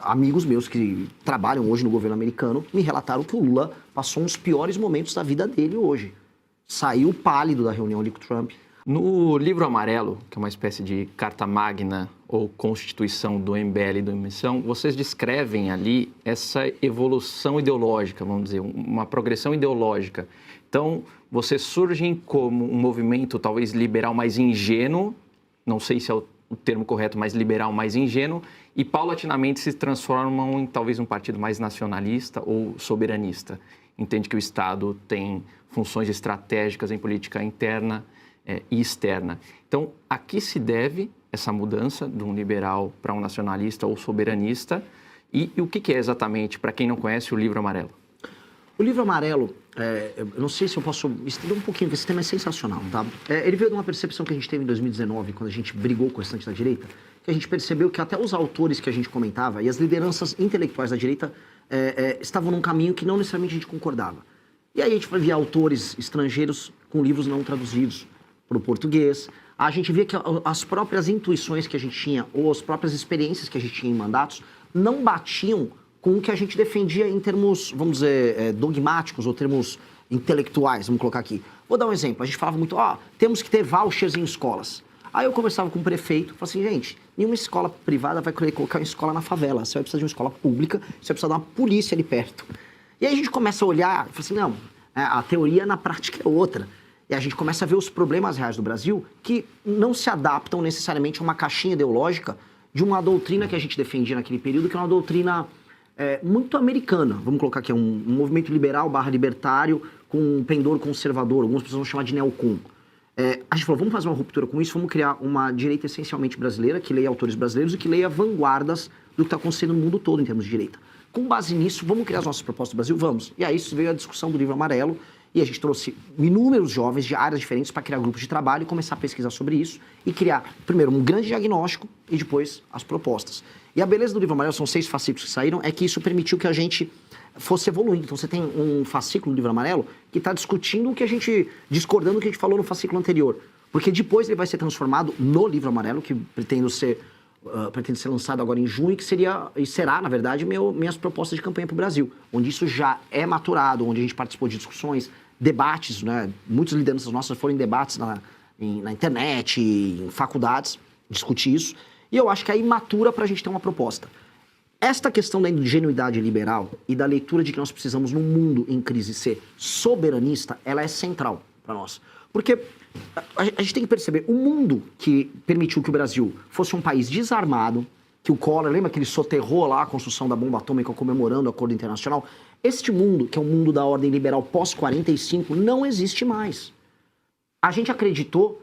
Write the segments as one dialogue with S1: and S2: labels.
S1: Amigos meus que trabalham hoje no governo americano me relataram que o Lula passou um dos piores momentos da vida dele hoje. Saiu pálido da reunião ali com o Trump.
S2: No livro amarelo, que é uma espécie de carta magna ou constituição do MBL e do Missão, vocês descrevem ali essa evolução ideológica, vamos dizer, uma progressão ideológica. Então, vocês surgem como um movimento talvez liberal mais ingênuo, não sei se é o termo correto, mas liberal mais ingênuo, e paulatinamente se transformam em talvez um partido mais nacionalista ou soberanista. Entende que o Estado tem funções estratégicas em política interna e externa. Então, a que se deve essa mudança de um liberal para um nacionalista ou soberanista? E o que é exatamente, para quem não conhece, o livro amarelo?
S1: O livro amarelo, eu não sei se eu posso estender um pouquinho, porque esse tema é sensacional, tá? Ele veio de uma percepção que a gente teve em 2019, quando a gente brigou com o restante da direita, que a gente percebeu que até os autores que a gente comentava e as lideranças intelectuais da direita estavam num caminho que não necessariamente a gente concordava. E aí a gente via autores estrangeiros com livros não traduzidos para o português. A gente via que as próprias intuições que a gente tinha, ou as próprias experiências que a gente tinha em mandatos, não batiam com o que a gente defendia em termos, vamos dizer, dogmáticos ou termos intelectuais, vamos colocar aqui. Vou dar um exemplo. A gente falava muito, temos que ter vouchers em escolas. Aí eu conversava com o prefeito, falava assim, gente, nenhuma escola privada vai querer colocar uma escola na favela. Você vai precisar de uma escola pública, você vai precisar de uma polícia ali perto. E aí a gente começa a olhar e fala assim, não, a teoria na prática é outra. E a gente começa a ver os problemas reais do Brasil que não se adaptam necessariamente a uma caixinha ideológica de uma doutrina que a gente defendia naquele período, que é uma doutrina muito americana. Vamos colocar aqui, um movimento liberal / libertário com um pendor conservador, algumas pessoas vão chamar de neocon. A gente falou, vamos fazer uma ruptura com isso, vamos criar uma direita essencialmente brasileira, que leia autores brasileiros e que leia vanguardas do que está acontecendo no mundo todo em termos de direita. Com base nisso, vamos criar as nossas propostas do Brasil? Vamos. E aí isso veio a discussão do livro amarelo, e a gente trouxe inúmeros jovens de áreas diferentes para criar grupos de trabalho e começar a pesquisar sobre isso e criar, primeiro, um grande diagnóstico e depois as propostas. E a beleza do livro amarelo, são 6 fascículos que saíram, é que isso permitiu que a gente fosse evoluindo. Então você tem um fascículo do livro amarelo que está discutindo o que a gente, discordando do que a gente falou no fascículo anterior. Porque depois ele vai ser transformado no livro amarelo, que pretende ser lançado agora em junho, que será, na verdade, minhas propostas de campanha para o Brasil, onde isso já é maturado, onde a gente participou de discussões, debates, né? Muitas lideranças nossas foram em debates na internet, em faculdades, discutir isso. E eu acho que aí matura para a gente ter uma proposta. Esta questão da ingenuidade liberal e da leitura de que nós precisamos, num mundo em crise, ser soberanista, ela é central para nós. Porque a gente tem que perceber, o mundo que permitiu que o Brasil fosse um país desarmado, que o Collor, lembra que ele soterrou lá a construção da bomba atômica comemorando o acordo internacional? Este mundo, que é o mundo da ordem liberal pós-45, não existe mais. A gente acreditou,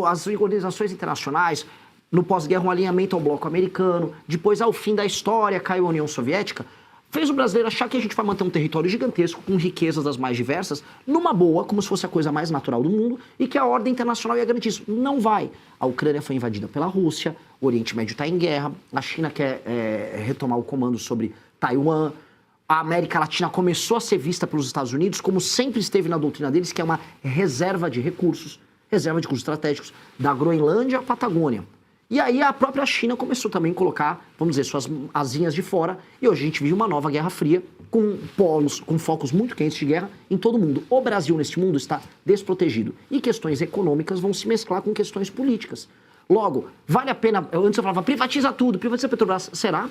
S1: as organizações internacionais, no pós-guerra um alinhamento ao bloco americano, depois ao fim da história caiu a União Soviética, fez o brasileiro achar que a gente vai manter um território gigantesco, com riquezas das mais diversas, numa boa, como se fosse a coisa mais natural do mundo, e que a ordem internacional ia garantir isso. Não vai. A Ucrânia foi invadida pela Rússia, o Oriente Médio está em guerra, a China quer retomar o comando sobre Taiwan, a América Latina começou a ser vista pelos Estados Unidos, como sempre esteve na doutrina deles, que é uma reserva de recursos estratégicos, da Groenlândia à Patagônia. E aí a própria China começou também a colocar, vamos dizer, suas asinhas de fora, e hoje a gente vive uma nova Guerra Fria, com polos, com focos muito quentes de guerra em todo o mundo. O Brasil, neste mundo, está desprotegido. E questões econômicas vão se mesclar com questões políticas. Logo, vale a pena... Antes eu falava, privatiza tudo, privatiza a Petrobras. Será?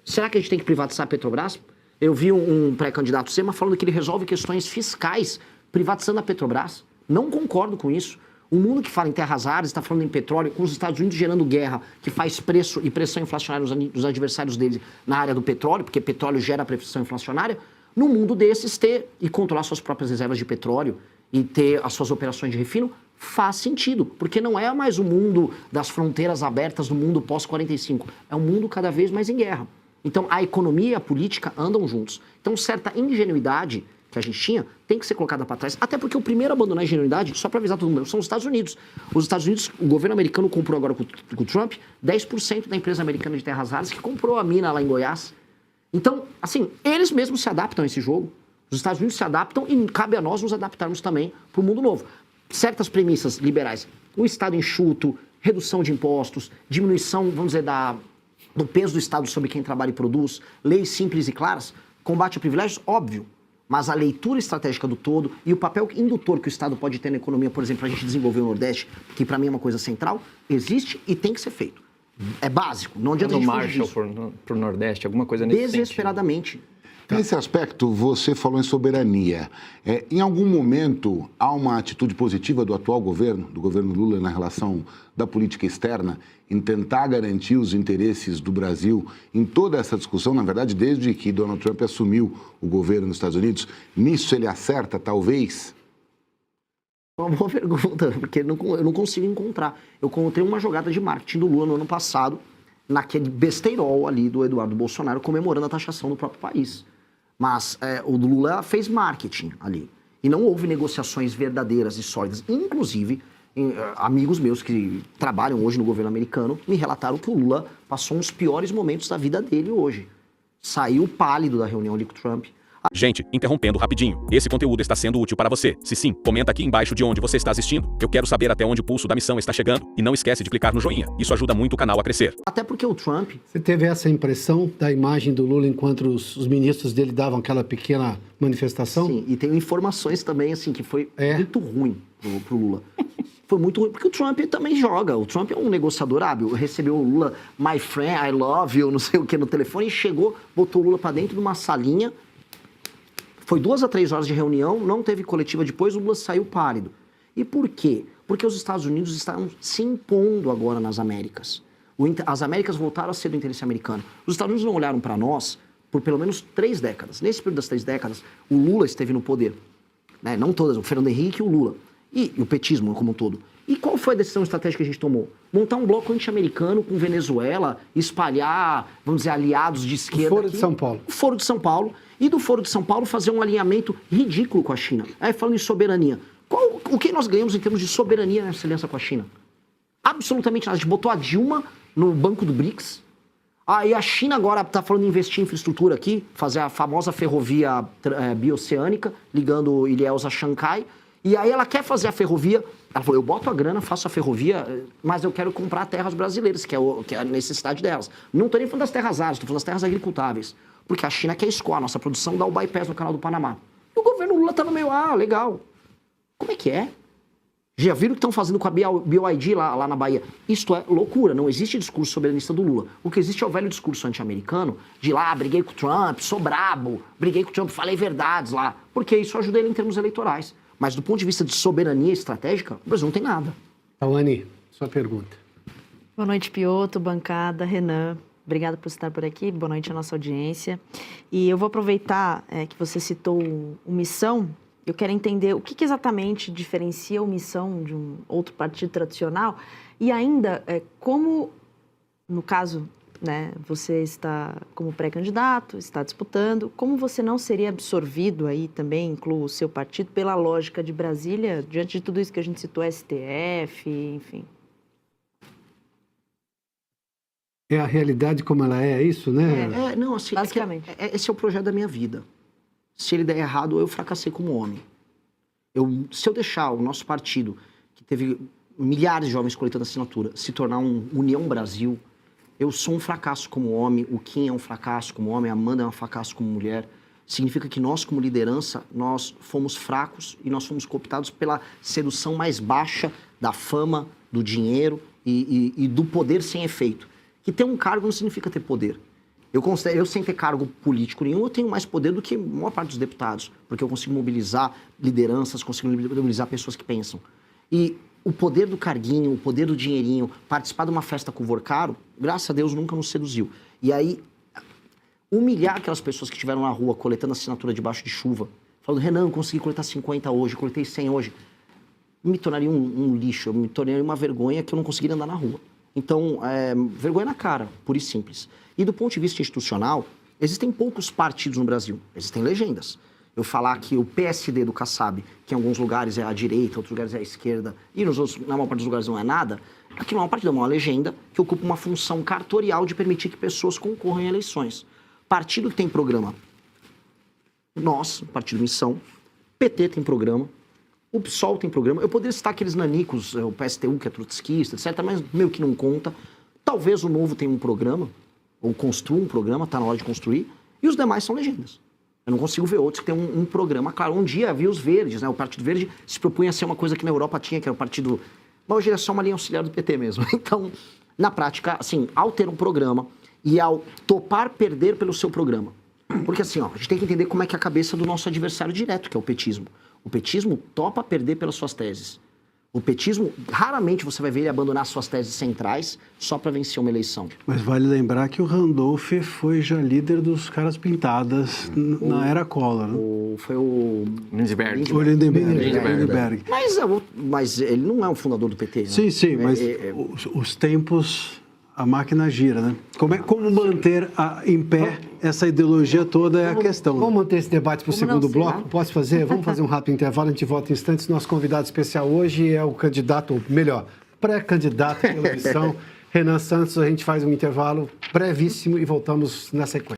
S1: Será que a gente tem que privatizar a Petrobras? Eu vi um pré-candidato Zema falando que ele resolve questões fiscais privatizando a Petrobras. Não concordo com isso. O mundo que fala em terras raras, está falando em petróleo, com os Estados Unidos gerando guerra, que faz preço e pressão inflacionária nos adversários dele na área do petróleo, porque petróleo gera pressão inflacionária, no mundo desses ter e controlar suas próprias reservas de petróleo e ter as suas operações de refino, faz sentido, porque não é mais o mundo das fronteiras abertas do mundo pós-45, é um mundo cada vez mais em guerra. Então a economia e a política andam juntos. Então certa ingenuidade que a gente tinha, tem que ser colocada para trás. Até porque o primeiro a abandonar a ingenuidade, só para avisar todo mundo, são os Estados Unidos. Os Estados Unidos, o governo americano comprou agora com o Trump 10% da empresa americana de terras raras que comprou a mina lá em Goiás. Então, assim, eles mesmos se adaptam a esse jogo. Os Estados Unidos se adaptam e cabe a nós nos adaptarmos também para o mundo novo. Certas premissas liberais, o Estado enxuto, redução de impostos, diminuição, vamos dizer, do peso do Estado sobre quem trabalha e produz, leis simples e claras, combate a privilégios, óbvio. Mas a leitura estratégica do todo e o papel indutor que o Estado pode ter na economia, por exemplo, para a gente desenvolver o Nordeste, que para mim é uma coisa central, existe e tem que ser feito. É básico, não adianta a gente fugir disso.
S2: Marshall para o Nordeste, alguma coisa nesse
S1: Desesperadamente.
S3: Nesse aspecto, você falou em soberania. Em algum momento, há uma atitude positiva do atual governo, do governo Lula, na relação da política externa, em tentar garantir os interesses do Brasil em toda essa discussão, na verdade, desde que Donald Trump assumiu o governo nos Estados Unidos? Nisso ele acerta, talvez?
S1: Uma boa pergunta, porque eu não consigo encontrar. Eu encontrei uma jogada de marketing do Lula no ano passado, naquele besteirol ali do Eduardo Bolsonaro, comemorando a taxação do próprio país. Mas o Lula fez marketing ali. E não houve negociações verdadeiras e sólidas. Inclusive, amigos meus que trabalham hoje no governo americano me relataram que o Lula passou uns piores momentos da vida dele hoje. Saiu pálido da reunião ali com o Trump.
S4: Gente, interrompendo rapidinho. Esse conteúdo está sendo útil para você. Se sim, comenta aqui embaixo de onde você está assistindo. Eu quero saber até onde o pulso da missão está chegando. E não esquece de clicar no joinha. Isso ajuda muito o canal a crescer.
S1: Até porque o Trump...
S5: Você teve essa impressão da imagem do Lula enquanto os ministros dele davam aquela pequena manifestação?
S1: Sim, e tem informações também, assim, que foi muito ruim pro Lula. Foi muito ruim, porque o Trump também joga. O Trump é um negociador hábil. Recebeu o Lula, my friend, I love you, não sei o que, no telefone, e chegou, botou o Lula pra dentro de uma salinha. Foi 2 a 3 horas de reunião, não teve coletiva depois, o Lula saiu pálido. E por quê? Porque os Estados Unidos estão se impondo agora nas Américas. As Américas voltaram a ser do interesse americano. Os Estados Unidos não olharam para nós por pelo menos 3 décadas. Nesse período das 3 décadas, o Lula esteve no poder. Né? Não todas, o Fernando Henrique e o Lula. E o petismo como um todo. E qual foi a decisão estratégica que a gente tomou? Montar um bloco anti-americano com Venezuela, espalhar, vamos dizer, aliados de esquerda.
S5: O Foro de São Paulo.
S1: O Foro de São Paulo. E do Foro de São Paulo fazer um alinhamento ridículo com a China. Aí falando em soberania. O que nós ganhamos em termos de soberania nessa aliança com a China? Absolutamente nada. A gente botou a Dilma no banco do BRICS. Aí a China agora está falando em investir em infraestrutura aqui, fazer a famosa ferrovia bioceânica, ligando Ilhéus a Xangai. E aí ela quer fazer a ferrovia, ela falou, eu boto a grana, faço a ferrovia, mas eu quero comprar terras brasileiras, que é a necessidade delas. Não estou nem falando das terras áridas, estou falando das terras agricultáveis. Porque a China quer escoar a nossa produção, dá o bypass no canal do Panamá. E o governo Lula estava meio, legal. Como é que é? Já viram o que estão fazendo com a BioID lá na Bahia? Isto é loucura, não existe discurso soberanista do Lula. O que existe é o velho discurso anti-americano de briguei com o Trump, sou brabo, briguei com o Trump, falei verdades lá. Porque isso ajuda ele em termos eleitorais. Mas do ponto de vista de soberania estratégica, o Brasil não tem nada.
S5: Tawane, sua pergunta.
S6: Boa noite, Piotr, bancada, Renan. Obrigada por estar por aqui. Boa noite à nossa audiência. E eu vou aproveitar que você citou o Missão. Eu quero entender o que exatamente diferencia o Missão de um outro partido tradicional e ainda como, no caso, né, você está como pré-candidato, está disputando, como você não seria absorvido aí também, incluo o seu partido, pela lógica de Brasília, diante de tudo isso que a gente citou, STF, enfim.
S5: É a realidade como ela é isso, né?
S1: Não, assim,
S6: basicamente.
S1: Esse é o projeto da minha vida. Se ele der errado, eu fracassei como homem. Se eu deixar o nosso partido, que teve milhares de jovens coletando assinatura, se tornar um União Brasil, eu sou um fracasso como homem, o Kim é um fracasso como homem, a Amanda é um fracasso como mulher. Significa que nós, como liderança, nós fomos fracos e nós fomos cooptados pela sedução mais baixa da fama, do dinheiro e do poder sem efeito. Que ter um cargo não significa ter poder. Eu sem ter cargo político nenhum, eu tenho mais poder do que a maior parte dos deputados, porque eu consigo mobilizar lideranças, consigo mobilizar pessoas que pensam. E o poder do carguinho, o poder do dinheirinho, participar de uma festa com o Vorcaro, graças a Deus nunca nos seduziu. E aí, humilhar aquelas pessoas que estiveram na rua coletando assinatura debaixo de chuva, falando, Renan, eu consegui coletar 50 hoje, coletei 100 hoje, me tornaria um lixo, eu me tornaria uma vergonha que eu não conseguiria andar na rua. Então, vergonha na cara, pura e simples. E do ponto de vista institucional, existem poucos partidos no Brasil, existem legendas. Eu falar que o PSD do Kassab, que em alguns lugares é à direita, em outros lugares é à esquerda, e nos outros, na maior parte dos lugares não é nada, aqui não é um partido, é uma legenda que ocupa uma função cartorial de permitir que pessoas concorram em eleições. Partido que tem programa, nós, Partido Missão, PT tem programa, o PSOL tem programa, eu poderia citar aqueles nanicos, o PSTU, que é trotskista, etc., mas meio que não conta. Talvez o Novo tenha um programa, ou construo um programa, está na hora de construir, e os demais são legendas. Eu não consigo ver outros que têm um programa. Claro, um dia havia os verdes, né? O Partido Verde se propunha a ser uma coisa que na Europa tinha, que era o partido... Mas hoje é só uma linha auxiliar do PT mesmo. Então, na prática, assim, ao ter um programa e ao topar perder pelo seu programa. Porque assim, ó, a gente tem que entender como é que é a cabeça do nosso adversário direto, que é o petismo. O petismo topa perder pelas suas teses. O petismo, raramente você vai ver ele abandonar suas teses centrais só para vencer uma eleição.
S7: Mas vale lembrar que o Randolph foi já líder dos caras pintadas na era Collor, né?
S1: Foi o...
S2: Lindbergh.
S7: O Lindenberg.
S1: Mas ele não é o fundador do PT, né?
S7: Sim, mas os tempos, a máquina gira, né? Como manter em pé essa ideologia toda é a questão.
S5: Vamos manter esse debate para o
S6: Como
S5: segundo
S6: não,
S5: bloco?
S6: será?
S5: Posso fazer? Vamos fazer um rápido intervalo, a gente volta em instantes. Nosso convidado especial hoje é o candidato, melhor, pré-candidato pela eleição, Renan Santos. A gente faz um intervalo brevíssimo e voltamos na sequência.